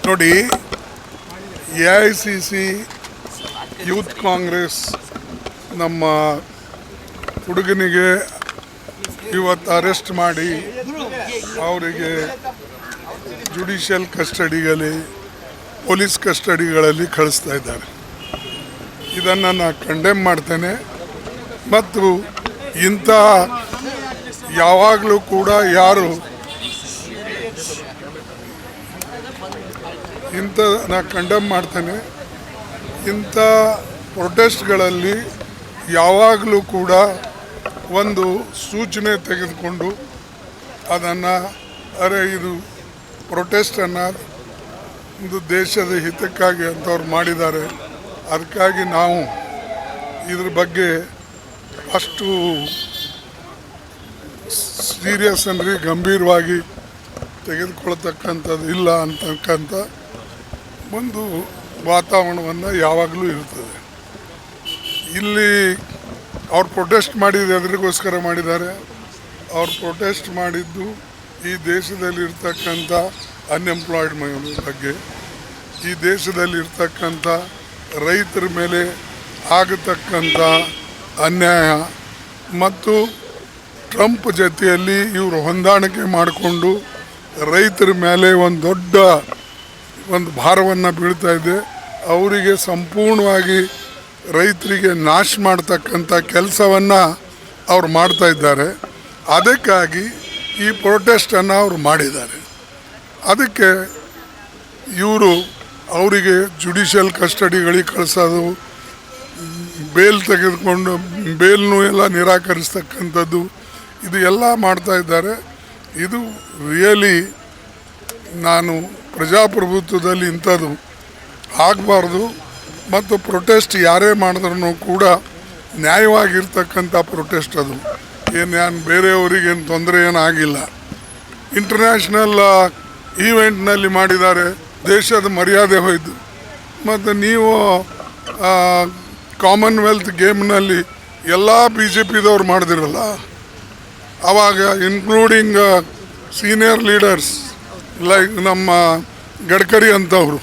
ನೋಡಿ, AICC youth Congress ನಮ್ಮ ಹುಡುಗನಿಗೆ ಇವತ್ತು ಅರೆಸ್ಟ್ ಮಾಡಿ ಅವರಿಗೆ ಜುಡಿಷಿಯಲ್ ಕಸ್ಟಡಿಗಳಲ್ಲಿ ಪೊಲೀಸ್ ಕಸ್ಟಡಿಗಳಲ್ಲಿ ಕಳಿಸ್ತಾ ಇದ್ದಾರೆ. ಇದನ್ನು ನಾನು ಕಂಡೆಮ್ ಮಾಡ್ತೇನೆ. ಮತ್ತು ಇಂಥ ಯಾವಾಗಲೂ ಕೂಡ ಯಾರು ನಾನು ಕಂಡೆಮ್ ಮಾಡ್ತೇನೆ. ಇಂಥ ಪ್ರೊಟೆಸ್ಟ್ಗಳಲ್ಲಿ ಯಾವಾಗಲೂ ಕೂಡ ಒಂದು ಸೂಚನೆ ತೆಗೆದುಕೊಂಡು ಅದನ್ನು ಇದು ಪ್ರೊಟೆಸ್ಟನ್ನು ಒಂದು ದೇಶದ ಹಿತಕ್ಕಾಗಿ ಅಂತವ್ರು ಮಾಡಿದ್ದಾರೆ. ಅದಕ್ಕಾಗಿ ನಾವು ಇದ್ರ ಬಗ್ಗೆ ಅಷ್ಟು ಸೀರಿಯಸ್ ಅಂದರೆ ಗಂಭೀರವಾಗಿ ತೆಗೆದುಕೊಳ್ತಕ್ಕಂಥದ್ದು ಇಲ್ಲ ಅಂತಕ್ಕಂಥ ಒಂದು ವಾತಾವರಣವನ್ನು ಯಾವಾಗಲೂ ಇರ್ತದೆ. ಇಲ್ಲಿ ಅವ್ರು ಪ್ರೊಟೆಸ್ಟ್ ಮಾಡಿದ್ದು ಎದರಿಗೋಸ್ಕರ ಮಾಡಿದ್ದಾರೆ? ಅವ್ರು ಪ್ರೊಟೆಸ್ಟ್ ಮಾಡಿದ್ದು ಈ ದೇಶದಲ್ಲಿರ್ತಕ್ಕಂಥ ಅನ್ಎಂಪ್ಲಾಯ್ಡ್ ಬಗ್ಗೆ, ಈ ದೇಶದಲ್ಲಿರ್ತಕ್ಕಂಥ ರೈತರ ಮೇಲೆ ಆಗತಕ್ಕಂಥ ಅನ್ಯಾಯ ಮತ್ತು ಟ್ರಂಪ್ ಜೊತೆಯಲ್ಲಿ ಇವರು ಹೊಂದಾಣಿಕೆ ಮಾಡಿಕೊಂಡು ರೈತರ ಮೇಲೆ ಒಂದು ದೊಡ್ಡ ಭಾರವನ್ನು ಬೀಳ್ತಾ ಇದೆ. ಅವರಿಗೆ ಸಂಪೂರ್ಣವಾಗಿ ರೈತರಿಗೆ ನಾಶ ಮಾಡ್ತಕ್ಕಂಥ ಕೆಲಸವನ್ನು ಅವ್ರು ಮಾಡ್ತಾ ಇದ್ದಾರೆ. ಅದಕ್ಕಾಗಿ ಈ ಪ್ರೊಟೆಸ್ಟನ್ನು ಅವರು ಮಾಡಿದ್ದಾರೆ. ಅದಕ್ಕೆ ಇವರು ಅವರಿಗೆ ಜುಡಿಷಿಯಲ್ ಕಸ್ಟಡಿಗಳಿಗೆ ಕಳಿಸೋದು, ಬೇಲ್ ತೆಗೆದುಕೊಂಡು ಬೇಲ್ನೂ ಎಲ್ಲ ನಿರಾಕರಿಸ್ತಕ್ಕಂಥದ್ದು, ಇದು ಎಲ್ಲ ಮಾಡ್ತಾ ಇದ್ದಾರೆ. ಇದು ರಿಯಲಿ ನಾನು ಪ್ರಜಾಪ್ರಭುತ್ವದಲ್ಲಿ ಇಂಥದ್ದು ಆಗಬಾರ್ದು. ಮತ್ತು ಪ್ರೊಟೆಸ್ಟ್ ಯಾರೇ ಮಾಡಿದ್ರೂ ಕೂಡ ನ್ಯಾಯವಾಗಿರ್ತಕ್ಕಂಥ ಪ್ರೊಟೆಸ್ಟ್ ಅದು. ನಾನು ಬೇರೆಯವರಿಗೇನು ತೊಂದರೆ ಏನಾಗಿಲ್ಲ. ಇಂಟರ್ನ್ಯಾಷನಲ್ ಈವೆಂಟ್ನಲ್ಲಿ ಮಾಡಿದ್ದಾರೆ, ದೇಶದ ಮರ್ಯಾದೆ ಹೋಯಿತು. ಮತ್ತು ನೀವು ಕಾಮನ್ವೆಲ್ತ್ ಗೇಮ್ನಲ್ಲಿ ಎಲ್ಲ BJPದವ್ರು ಮಾಡಿದಿರಲ್ಲ, ಆವಾಗ ಇನ್ಕ್ಲೂಡಿಂಗ್ ಸೀನಿಯರ್ ಲೀಡರ್ಸ್ ಲೈಕ್ ನಮ್ಮ ಗಡ್ಕರಿ ಅಂತವರು.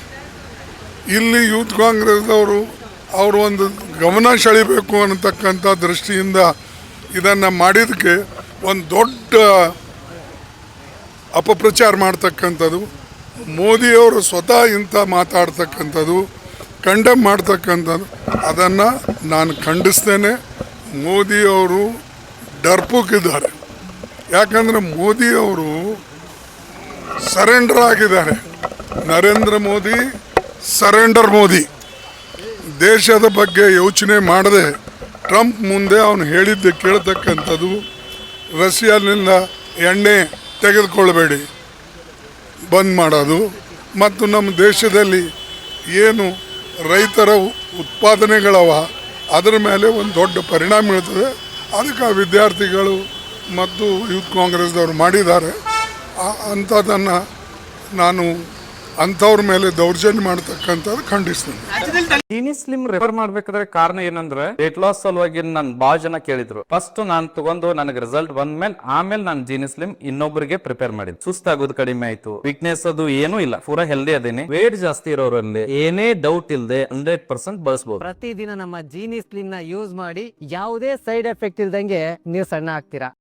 ಇಲ್ಲಿ ಯೂತ್ ಕಾಂಗ್ರೆಸ್ದವರು ಅವರು ಒಂದು ಗಮನ ಸೆಳೀಬೇಕು ಅನ್ನತಕ್ಕಂಥ ದೃಷ್ಟಿಯಿಂದ ಇದನ್ನು ಮಾಡಿದ್ದಕ್ಕೆ ಒಂದು ದೊಡ್ಡ ಅಪಪ್ರಚಾರ ಮಾಡ್ತಕ್ಕಂಥದ್ದು. ಮೋದಿಯವರು ಸ್ವತಃ ಇಂಥ ಮಾತಾಡ್ತಕ್ಕಂಥದ್ದು, ಕಂಡೆಮ್ ಮಾಡ್ತಕ್ಕಂಥದ್ದು, ಅದನ್ನು ನಾನು ಖಂಡಿಸ್ತೇನೆ. ಮೋದಿಯವರು ಡರ್ಪುಕ್ಕಿದ್ದಾರೆ. ಯಾಕಂದರೆ ಮೋದಿಯವರು ಸರೆಂಡರ್ ಆಗಿದ್ದಾರೆ. ನರೇಂದ್ರ ಮೋದಿ ಸರೆಂಡರ್ ಮೋದಿ. ದೇಶದ ಬಗ್ಗೆ ಯೋಚನೆ ಮಾಡದೆ ಟ್ರಂಪ್ ಮುಂದೆ ಅವನು ಹೇಳಿದ್ದೆ ಕೇಳ್ತಕ್ಕಂಥದ್ದು, ರಷ್ಯಾನಿಂದ ಎಣ್ಣೆ ತೆಗೆದುಕೊಳ್ಬೇಡಿ ಬಂದ್ ಮಾಡೋದು, ಮತ್ತು ನಮ್ಮ ದೇಶದಲ್ಲಿ ಏನು ರೈತರ ಉತ್ಪಾದನೆಗಳವ ಅದರ ಮೇಲೆ ಒಂದು ದೊಡ್ಡ ಪರಿಣಾಮ ಬೀಳ್ತದೆ. ಅದಕ್ಕೆ ಆ ವಿದ್ಯಾರ್ಥಿಗಳು ಮತ್ತು ಯೂತ್ ಕಾಂಗ್ರೆಸ್ದವರು ಮಾಡಿದ್ದಾರೆ. ಅಂಥದ್ದನ್ನು ನಾನು ಅಂಥವ್ರ ಮೇಲೆ ದೌರ್ಜನ್ಯ ಮಾಡ್ತಕ್ಕಂಥದ್ದು ಖಂಡಿಸ್ತೇನೆ. ಜೀನಿ ಸ್ಲಿಮ್ ರೆಫರ್ ಮಾಡ್ಬೇಕಾದ್ರೆ ಕಾರಣ ಏನಂದ್ರೆ ವೇಟ್ ಲಾಸ್ ಸಲುವಾಗಿ ನಾನು ಬಹಳ ಜನ ಕೇಳಿದ್ರು. ಫಸ್ಟ್ ನಾನು ತಗೊಂಡು ನನಗೆ ರಿಸಲ್ಟ್ ಬಂದ್ಮೇಲೆ ಆಮೇಲೆ ನಾನು ಜೀನಿ ಸ್ಲಿಮ್ ಇನ್ನೊಬ್ಬರಿಗೆ ಪ್ರಿಪೇರ್ ಮಾಡಿದ್ದೆ. ಸುಸ್ತಾಗೋದು ಕಡಿಮೆ ಆಯ್ತು, ವೀಕ್ನೆಸ್ ಅದು ಏನೂ ಇಲ್ಲ, ಪೂರಾ ಹೆಲ್ದಿ ಅದೇನೆ. ವೇಟ್ ಜಾಸ್ತಿ ಇರೋರಲ್ಲಿ ಏನೇ ಡೌಟ್ ಇಲ್ಲದೆ 100% ಬಳಸಬಹುದು. ಪ್ರತಿದಿನ ನಮ್ಮ ಜೀನಿ ಸ್ಲಿಮ್ ನ ಯೂಸ್ ಮಾಡಿ ಯಾವುದೇ ಸೈಡ್ ಎಫೆಕ್ಟ್ ಇಲ್ದಂಗೆ ನೀವು ಸಣ್ಣ ಆಗ್ತೀರಾ.